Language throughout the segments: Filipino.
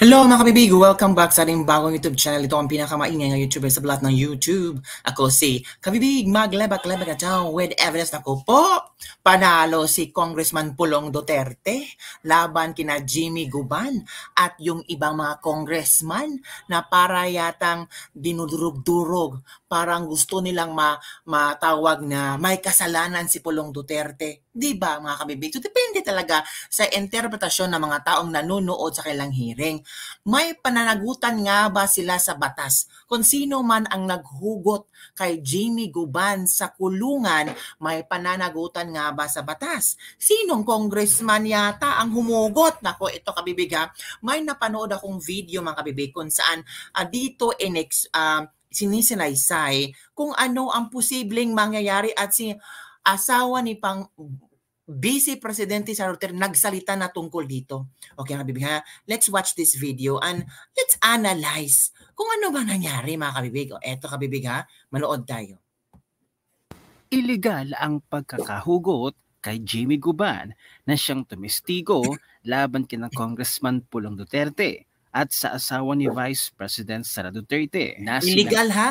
Hello mga kabibig! Welcome back sa ating bagong YouTube channel. Ito ang pinakamaingay na YouTuber sa lahat ng YouTube. Ako si Kabibig, maglebak-lebak at with evidence na ko po. Panalo si Congressman Pulong Duterte laban kina Jimmy Guban at yung ibang mga congressman na para yatang dinudurog-durog. Parang gusto nilang matawag na may kasalanan si Pulong Duterte. Di ba mga kabibig? So depende talaga sa interpretasyon ng mga taong nanonood sa kailang hearing. May pananagutan nga ba sila sa batas? Kung sino man ang naghugot kay Jimmy Guban sa kulungan, may pananagutan nga ba sa batas? Sinong congressman yata ang humugot? Nako, ito kabibig ha. May napanood akong video mga kabibig kung saan dito sinisinaysay kung ano ang posibleng mangyayari at si asawa ni Vice Presidente Sara Duterte nagsalita na tungkol dito. Okay, mga kabibig ha? Let's watch this video and let's analyze kung ano ba nangyari mga kabibig. O, eto kabibig ha, manood tayo. Illegal ang pagkakahugot kay Jimmy Guban na siyang tumestigo laban kina Congressman Pulong Duterte at sa asawa ni Vice President Sara Duterte. Illegal ha?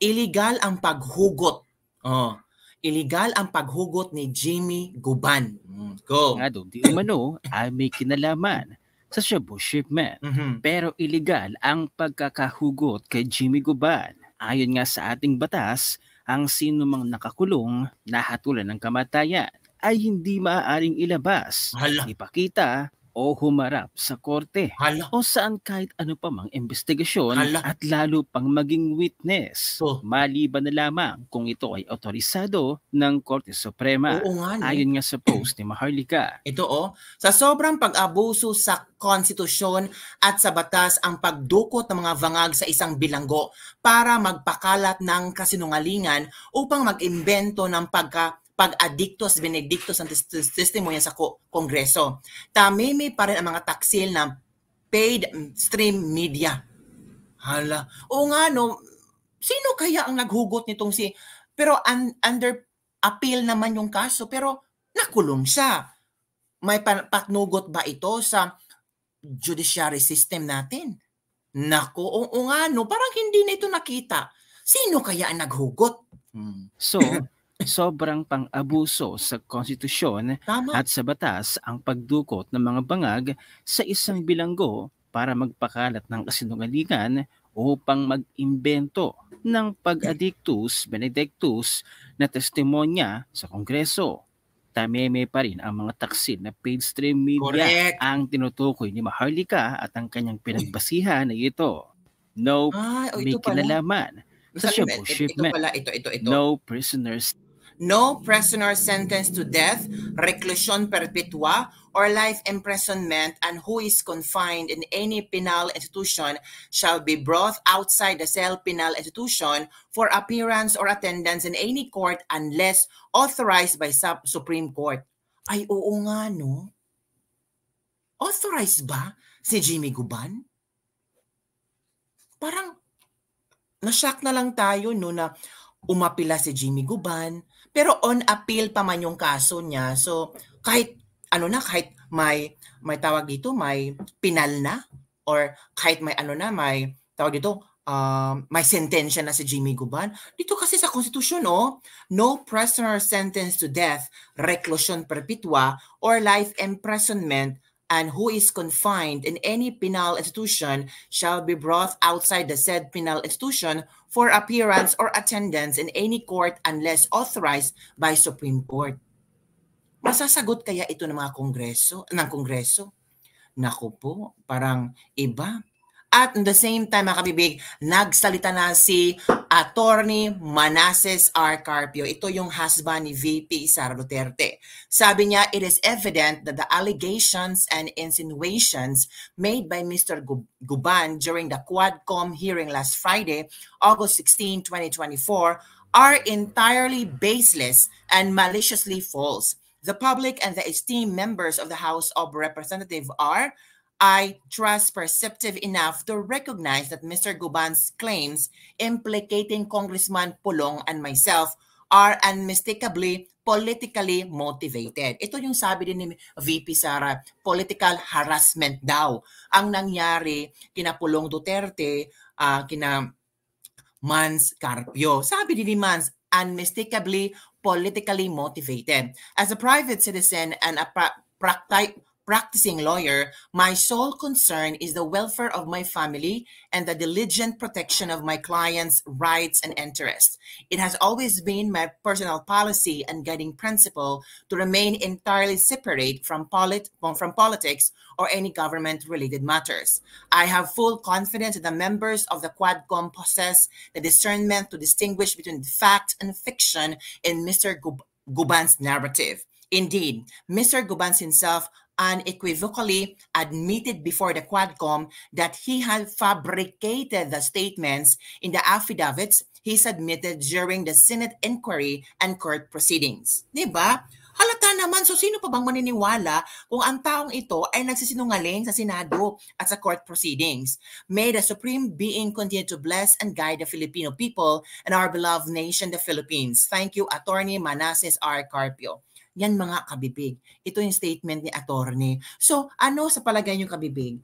Illegal ang paghugot. Oh. Illegal ang paghugot ni Jimmy Guban. Go. Nga doon, di umano ay may kinalaman sa shabu shipment. Pero illegal ang pagkakahugot kay Jimmy Guban. Ayon nga sa ating batas, ang sino mang nakakulong na hatulan ng kamatayan ay hindi maaaring ilabas, ipakita o humarap sa korte o saan kahit ano pa mang investigasyon at lalo pang maging witness. Maliban na lamang kung ito ay otorisado ng Korte Suprema. Ayon nga sa post ni Maharlika. Ito sa sobrang pag-abuso sa konstitusyon at sa batas ang pagdukot ng mga bangag sa isang bilanggo para magpakalat ng kasinungalingan upang mag-imbento ng pag-adiktos, benediktos ang testimonya sa Kongreso. Tamimi pa rin ang mga taksil ng paid stream media. Hala. O nga no, sino kaya ang naghugot nitong pero under appeal naman yung kaso, pero nakulong siya. May patnugot ba ito sa judiciary system natin? Nako, o nga no, parang hindi na ito nakita. Sino kaya ang naghugot? So, sobrang pang-abuso sa konstitusyon at sa batas ang pagdukot ng mga bangag sa isang bilanggo para magpakalat ng kasinungalingan upang mag-imbento ng pag-adictus benedictus na testimonya sa Kongreso. Tameme pa rin ang mga taksil na paid stream media ang tinutukoy ni Maharlika at ang kanyang pinagbasihan ay ito. No, may kinalaman sa shabu shipment. No prisoners. No prisoner sentenced to death, reclusion perpetua, or life imprisonment and who is confined in any penal institution shall be brought outside the cell penal institution for appearance or attendance in any court unless authorized by Supreme Court. Ay, oo nga, no? Authorized ba si Jimmy Guban? Parang na-shock na lang tayo, no, na umapila si Jimmy Guban, pero on appeal pa man yung kaso niya. So, kahit kahit may tawag dito, may pinal na, or kahit may may tawag dito, may sentensya na si Jimmy Guban. Dito kasi sa konstitusyon, no prisoner sentenced to death, reclusion perpetua, or life imprisonment and who is confined in any penal institution shall be brought outside the said penal institution for appearance or attendance in any court unless authorized by Supreme Court. Masasagot kaya ito ng Kongreso? Naku po, parang iba. At at the same time, mga kabibig, nagsalita na si Attorney Manasseh R. Carpio. Ito yung husband ni VP Sara Duterte. Sabi niya, it is evident that the allegations and insinuations made by Mr. Guban during the Quadcom hearing last Friday, August 16, 2024, are entirely baseless and maliciously false. The public and the esteemed members of the House of Representatives are, I trust, perceptive enough to recognize that Mr. Guban's claims implicating Congressman Pulong and myself are unmistakably politically motivated. Ito yung sabi din ni VP Sara, political harassment daw ang nangyari kina Pulong Duterte, kina Mans Carpio. Sabi din ni Mans, unmistakably politically motivated. As a private citizen and a practicing lawyer, my sole concern is the welfare of my family and the diligent protection of my clients' rights and interests. It has always been my personal policy and guiding principle to remain entirely separate from politics or any government-related matters. I have full confidence that the members of the Quadcom possess the discernment to distinguish between fact and fiction in Mr. Guban's narrative. Indeed, Mr. Gubans himself unequivocally admitted before the Quadcom that he had fabricated the statements in the affidavits he submitted during the Senate inquiry and court proceedings. Diba? Halata naman, so sino pa bang maniniwala kung ang taong ito ay nagsisinungaling sa Senado at sa court proceedings? May the Supreme Being continue to bless and guide the Filipino people and our beloved nation, the Philippines. Thank you, Attorney Manasseh R. Carpio. Yan mga kabibig. Ito yung statement ni attorney. So, ano sa palagay niyong kabibig?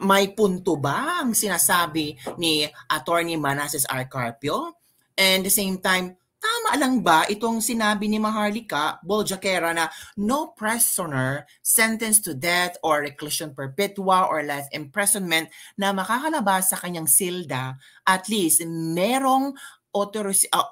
May punto ba ang sinasabi ni Attorney Manasseh R. Carpio? And the same time, tama lang ba itong sinabi ni Maharlika Boljaquera na no prisoner sentenced to death or reclusion perpetua or life imprisonment na makakalabas sa kanyang silda, at least merong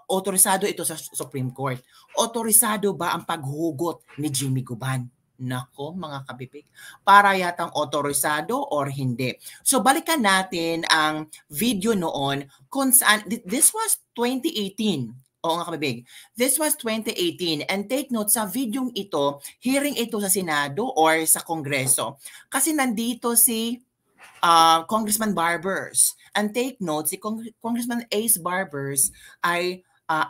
otorisado ito sa Supreme Court. Otorisado ba ang paghugot ni Jimmy Guban? Nako, mga kabibig. Para yatang otorisado or hindi. So, balikan natin ang video noon kung saan, this was 2018. Oo nga kabibig. This was 2018. And take note, sa videong ito, hearing ito sa Senado or sa Kongreso. Kasi nandito si Congressman Barbers. And take note, si Congressman Ace Barbers ay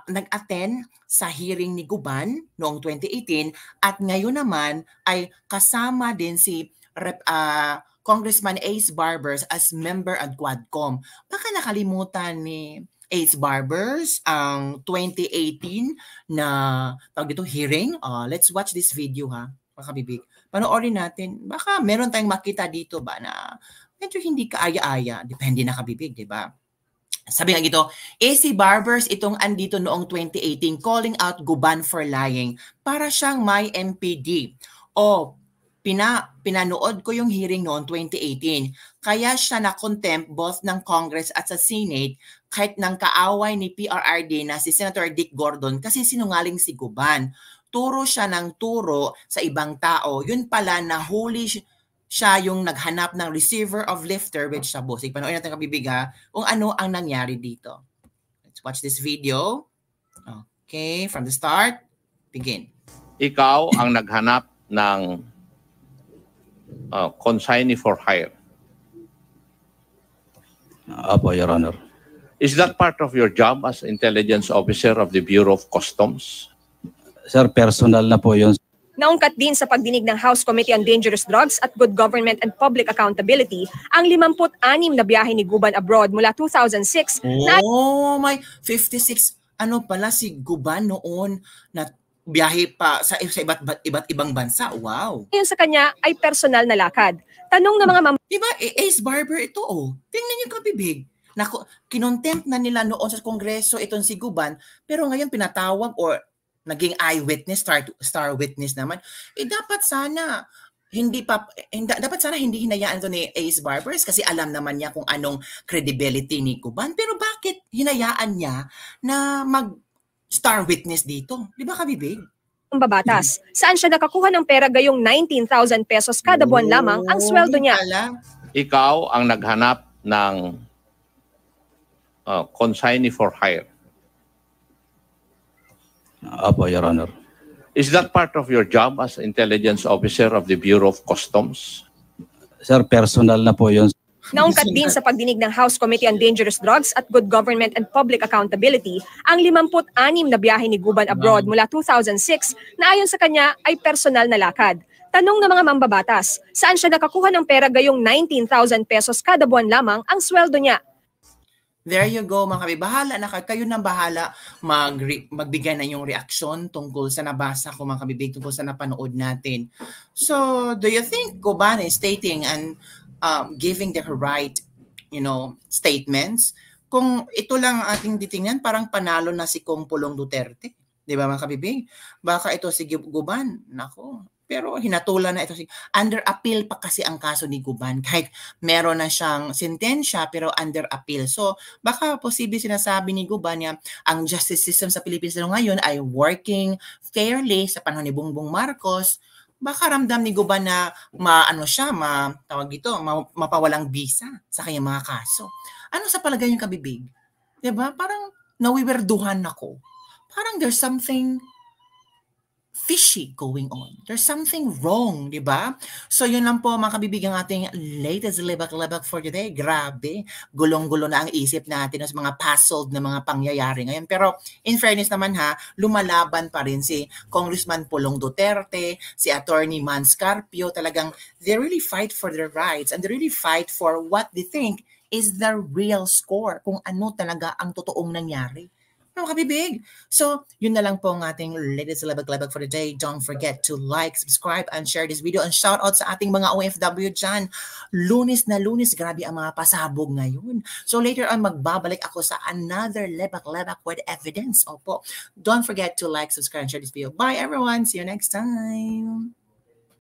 nag-attend sa hearing ni Guban noong 2018 at ngayon naman ay kasama din si Congressman Ace Barbers as member at Quadcom. Baka nakalimutan ni Ace Barbers ang 2018 na hearing. Let's watch this video ha, mga kabibig. Panoorin natin. Baka meron tayong makita dito ba na medyo hindi kaaya-aya. Depende na kabibig, di ba? Sabi nga gito, AC Barbers itong andito noong 2018 calling out Guban for lying para siyang may MPD. Pinanood ko yung hearing noong 2018. Kaya siya na-contempt both ng Congress at sa Senate kahit ng kaaway ni PRRD na si Senator Dick Gordon kasi sinungaling si Guban. Turo siya ng turo sa ibang tao. Yun pala nahuli siya yung naghanap ng receiver of lifter with Shabosik. Panoorin natin kabibig ha, kung ano ang nangyari dito. Let's watch this video. Okay, from the start, begin. Ikaw ang naghanap ng consignee for hire. Apo, Your Honor. Is that part of your job as intelligence officer of the Bureau of Customs? Sir, personal na po yun. Naungkat din sa pagdinig ng House Committee on Dangerous Drugs at Good Government and Public Accountability ang 56 na biyahe ni Guban abroad mula 2006. May 56 pala si Guban noon na biyahe pa sa iba't ibang bansa. Wow. Ngayon sa kanya ay personal na lakad. Tanong ng mga diba, Ace Barber ito Tingnan niyo kabibig. Kinontempt na nila noon sa Kongreso itong si Guban, pero ngayon pinatawag or naging eyewitness, star witness naman. Dapat sana hindi hinayaan to ni Ace Barbers kasi alam naman niya kung anong credibility ni Guban. Pero bakit hinayaan niya na mag-star witness dito? Di ba kabibig? Babatas. Saan siya nakakuha ng pera gayong 19,000 pesos kada buwan lamang ang sweldo niya? Ikaw ang naghanap ng consignee for hire. Apo, Your Honor. Is that part of your job as intelligence officer of the Bureau of Customs? Sir, personal na po yun. Naungkat din sa pagdinig ng House Committee on Dangerous Drugs at Good Government and Public Accountability ang 56 na biyahe ni Guban abroad mula 2006 na ayon sa kanya ay personal na lakad. Tanong ng mga mambabatas, saan siya nakakuha ng pera gayong 19,000 pesos kada buwan lamang ang sweldo niya? There you go, mga kabi. Bahala na kayo na bahala magbigay na yung reaksyon tungkol sa nabasa ko, mga kabibig, tungkol sa napanood natin. So, do you think Guban is stating and giving the right, statements? Kung ito lang ang ating titingnan, parang panalo na si Kong Pulong Duterte. Di ba, mga kabibig? Baka ito si Guban, nako. Pero hinatulan na ito. Under appeal pa kasi ang kaso ni Guban. Kahit meron na siyang sentensya, pero under appeal. So, baka posible sinasabi ni Guban niya, ang justice system sa Pilipinas ngayon ay working fairly sa panahon ni Bongbong Marcos. Baka ramdam ni Guban na mapawalang bisa sa kanyang mga kaso. Ano sa palagay yung kabibig? Diba? Parang nawiwerduhan ako. Parang there's something fishy going on. There's something wrong, di ba? So yun lang po, mga kabibig, ang ating latest lebak-lebak for today. Grabe, gulong-gulo na ang isip natin sa mga puzzled na mga pangyayari ngayon. Pero in fairness naman lumalaban pa rin si Congressman Pulong Duterte, si Attorney Man Scarpio. Talagang they really fight for their rights and they really fight for what they think is the real score, kung ano talaga ang totoong nangyari. Mga kabibig. So, yun na lang po ang ating latest lebak-lebak for the day. Don't forget to like, subscribe, and share this video. And shout out sa ating mga OFW dyan. Lunes na Lunes, grabe ang mga pasabog ngayon. So, later on, magbabalik ako sa another lebak-lebak with evidence. Opo. Don't forget to like, subscribe, and share this video. Bye, everyone. See you next time.